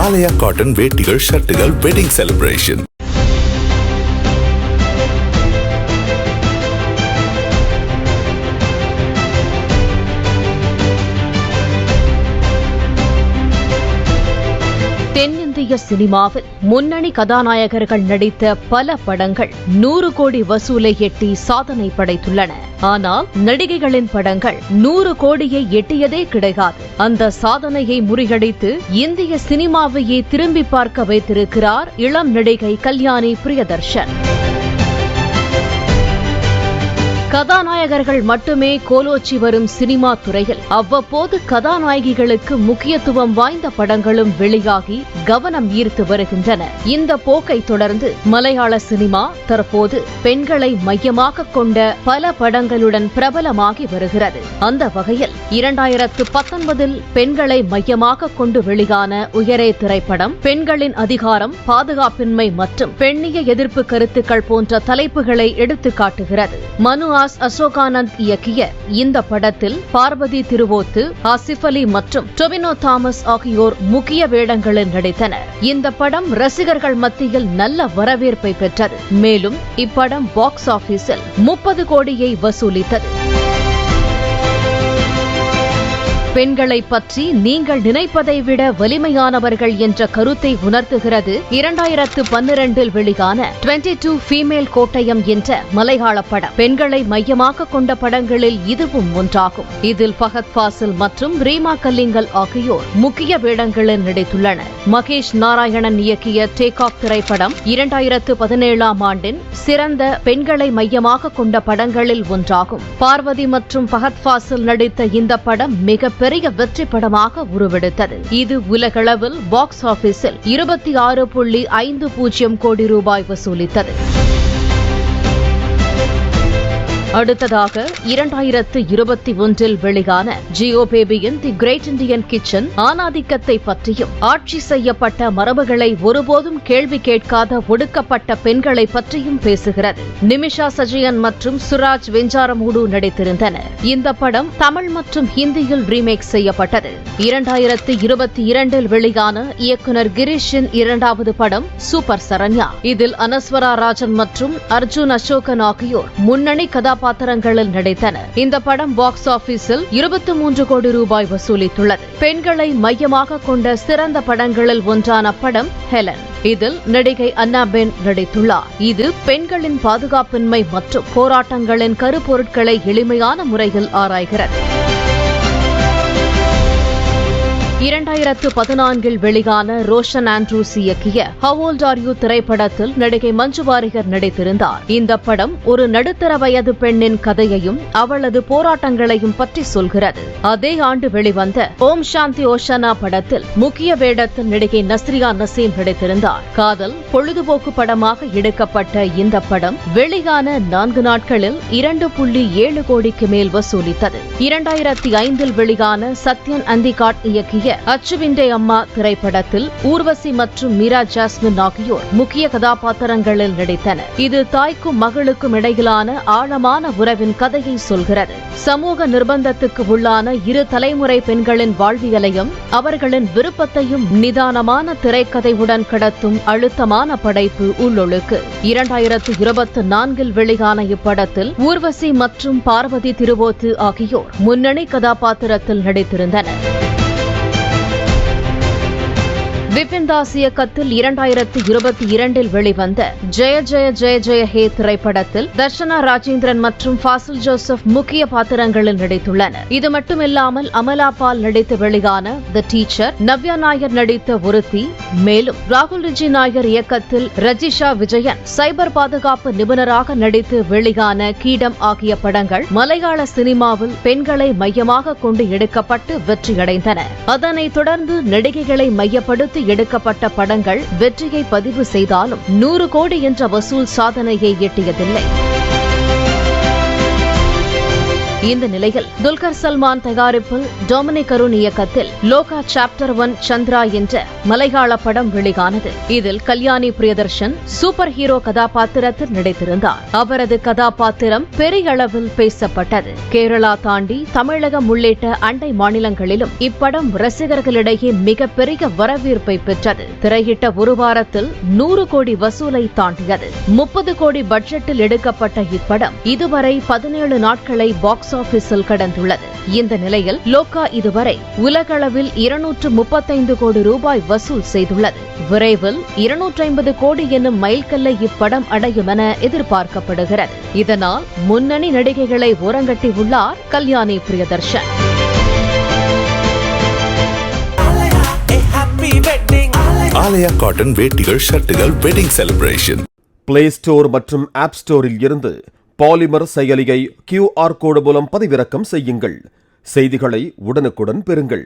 ஆலயா cotton வேட்டிகள், ஷர்ட்டுகள், wedding celebration. தென்னிந்திய சினிமாவில் முன்னணி கதாநாயகர்கள் நடித்த பல படங்கள் 100 கோடி வசூலை எட்டி சாதனை படைத்துள்ளன. ஆனால் நடிகைகளின் படங்கள் 100 கோடியை எட்டியதே கிடையாது. அந்த சாதனையை முறியடித்து இந்திய சினிமாவையே திரும்பி பார்க்க வைத்திருக்கிறார் இளம் நடிகை கல்யாணி பிரியதர்ஷன். கதாநாயகர்கள் மட்டுமே கோலோச்சி வரும் சினிமா துறையில் அவ்வப்போது கதாநாயகிகளுக்கு முக்கியத்துவம் வாய்ந்த படங்களும் வெளியாகி கவனம் ஈர்த்து வருகின்றன. இந்த போக்கை தொடர்ந்து மலையாள சினிமா தற்போது பெண்களை மையமாக கொண்ட பல படங்களுடன் பிரபலமாகி வருகிறது. அந்த வகையில் 2019 பெண்களை மையமாக கொண்டு வெளியான உயரே திரைப்படம் பெண்களின் அதிகாரம், பாதுகாப்பின்மை மற்றும் பெண்ணிய எதிர்ப்பு கருத்துக்கள் போன்ற தலைப்புகளை எடுத்துக் காட்டுகிறது. மனு அசோகானந்த் இயக்கிய இந்த படத்தில் பார்வதி திருவோத்து, ஆசிஃப் அலி மற்றும் டொவினோ தாமஸ் ஆகியோர் முக்கிய வேடங்களில் நடித்தனர். இந்த படம் ரசிகர்கள் மத்தியில் நல்ல வரவேற்பை பெற்றது. மேலும் இப்படம் பாக்ஸ் ஆபீஸில் 30 கோடியை வசூலித்தது. பெண்களை பற்றி நீங்கள் நினைப்பதை விட வலிமையானவர்கள் என்ற கருத்தை உணர்த்துகிறது 2012 வெளியான 22 ஃபீமேல் கோட்டயம் என்ற மலையாள படம். பெண்களை மையமாக கொண்ட படங்களில் இதுவும் ஒன்றாகும். இதில் ஃபஹத் ஃபாசில் மற்றும் ரீமா கல்லிங்கல் ஆகியோர் முக்கிய வேடங்களில் நடித்துள்ளனர். மகேஷ் நாராயணன் இயக்கிய டேக் ஆஃப் திரைப்படம் 2017 ஆண்டின் சிறந்த பெண்களை மையமாக கொண்ட படங்களில் ஒன்றாகும். பார்வதி மற்றும் ஃபஹத் ஃபாசில் நடித்த இந்த படம் மிக பெரிய வெற்றி படமாக உருவெடுத்தது. இது உலகளவில் பாக்ஸ் ஆபீஸில் 26.50 கோடி ரூபாய் வசூலித்தது. அடுத்ததாக 2021 வெளியான ஜியோ பேபியின் தி கிரேட் இண்டியன் கிச்சன் ஆணாதிக்கத்தை பற்றியும் ஆட்சி செய்யப்பட்ட மரபுகளை ஒருபோதும் கேள்வி கேட்காத ஒடுக்கப்பட்ட பெண்களை பற்றியும் பேசுகிறது. நிமிஷா சஜயன் மற்றும் சுராஜ் வெஞ்சாரமூடு நடித்திருந்தனர். இந்த படம் தமிழ் மற்றும் ஹிந்தியில் ரீமேக் செய்யப்பட்டது. 2022 வெளியான இயக்குனர் கிரீஷின் 2வது படம் சூப்பர் சரண்யா. இதில் அனஸ்வரா ராஜன் மற்றும் அர்ஜுன் அசோகன் ஆகியோர் முன்னணி கதாபாத்திரங்களில் நடித்தனர். இந்த படம் பாக்ஸ் ஆபீஸில் 23 கோடி ரூபாய் வசூலித்துள்ளது. பெண்களை மையமாக கொண்ட சிறந்த படங்களில் ஒன்றான படம் ஹெலன். இதில் நடிகை அன்னாபென் நடித்துள்ளார். இது பெண்களின் பாதுகாப்பின்மை மற்றும் போராட்டங்களின் கருப்பொருட்களை எளிமையான முறையில் ஆராய்கிறது. 2014 வெளியான ரோஷன் ஆண்ட்ரூஸ் இயக்கிய ஹவ் ஓல்ட் ஆர் யூ திரைப்படத்தில் நடிகை மஞ்சு வாரியர் நடித்திருந்தார். இந்த படம் ஒரு நடுத்தர வயது பெண்ணின் கதையையும் அவளது போராட்டங்களையும் பற்றி சொல்கிறது. அதே ஆண்டு வெளிவந்த ஓம் சாந்தி ஓஷானா படத்தில் முக்கிய வேடத்தில் நடிகை நஸ்ரியா நசீம் நடித்திருந்தார். காதல் பொழுதுபோக்கு படமாக எடுக்கப்பட்ட இந்த படம் வெளியான 4 நாட்களில் 2.7 கோடிக்கு மேல் வசூலித்தது. 2005 வெளியான சத்யன் அந்திகாட் இயக்கிய அச்சுவிண்டே அம்மா திரைப்படத்தில் ஊர்வசி மற்றும் மீரா ஜாஸ்மின் ஆகியோர் முக்கிய கதாபாத்திரங்களில் நடித்தனர். இது தாய்க்கும் மகளுக்கும் இடையிலான ஆழமான உறவின் கதையை சொல்கிறது. சமூக நிர்பந்தத்துக்கு உள்ளான 2 தலைமுறை பெண்களின் வாழ்வியலையும் அவர்களின் விருப்பத்தையும் நிதானமான திரைக்கதையுடன் கடத்தும் அழுத்தமான படைப்பு உள்ளொழுக்கு. 2024 வெளியான இப்படத்தில் ஊர்வசி மற்றும் பார்வதி திருவோத்து ஆகியோர் முன்னணி கதாபாத்திரத்தில் நடித்திருந்தனர். விபின் தாஸ் இயக்கத்தில் 2022 வெளிவந்த ஜெய ஜெய ஜெய ஜெய ஹே திரைப்படத்தில் தர்ஷனா ராஜேந்திரன் மற்றும் ஃபாசில் ஜோசப் முக்கிய பாத்திரங்களில் நடித்துள்ளனர். இது மட்டுமில்லாமல் அமலா பால் நடித்து வெளியான தி டீச்சர், நவ்யா நாயர் நடித்த ஒருத்தி, மேலும் ராகுல் ரிஜி நாயர் இயக்கத்தில் ரஜிஷா விஜயன் சைபர் பாதுகாப்பு நிபுணராக நடித்து வெளியான கீடம் ஆகிய படங்கள் மலையாள சினிமாவில் பெண்களை மையமாக கொண்டு எடுக்கப்பட்டு வெற்றியடைந்தன. அதனைத் தொடர்ந்து நடிகைகளை மையப்படுத்தி எடுக்கப்பட்ட படங்கள் வெற்றியை பதிவு செய்தாலும் 100 கோடி என்ற வசூல் சாதனையை எட்டியதில்லை. இந்த நிலையில் துல்கர் சல்மான் தயாரிப்பில் டொமினிக் அருண் இயக்கத்தில் லோகா சாப்டர் 1 சந்திரா என்ற மலையாள படம் வெளியானது. இதில் கல்யாணி பிரியதர்ஷன் சூப்பர் ஹீரோ கதாபாத்திரத்தில் நடித்திருந்தார். அவரது கதாபாத்திரம் பெரிய அளவில் பேசப்பட்டது. கேரளா தாண்டி தமிழகம் உள்ளிட்ட அண்டை மாநிலங்களிலும் இப்படம் ரசிகர்களிடையே மிகப்பெரிய வரவேற்பை பெற்றது. திரையிட்ட ஒரு வாரத்தில் 100 கோடி வசூலை தாண்டியது. 30 கோடி பட்ஜெட்டில் எடுக்கப்பட்ட இப்படம் இதுவரை 17 நாட்களை பாக்ஸ் ஆபீஸில் கடந்துள்ளது. இந்த நிலையில் லோகா இதுவரை உலகளவில் 235 கோடி ரூபாய் வசூல் செய்துள்ளது. விரைவில் 250 கோடி என்னும் மைல்கல்லை இப்படம் அடையும் என எதிர்பார்க்கப்படுகிறது. இதனால் முன்னணி நடிகைகளை ஓரங்கட்டியுள்ளார் கல்யாணி பிரியதர்ஷன். ஆலயா காட்டன் வேட்டிகள் ஷர்ட்டுகள் வெட்டிங் செலிப்ரேஷன். பிளே ஸ்டோர் மற்றும் ஆப் ஸ்டோரில் இருந்து பாலிமர் செயலியை QR கோடு மூலம் பதிவிறக்கம் செய்யுங்கள். செய்திகளை உடனுக்குடன் பெறுங்கள்.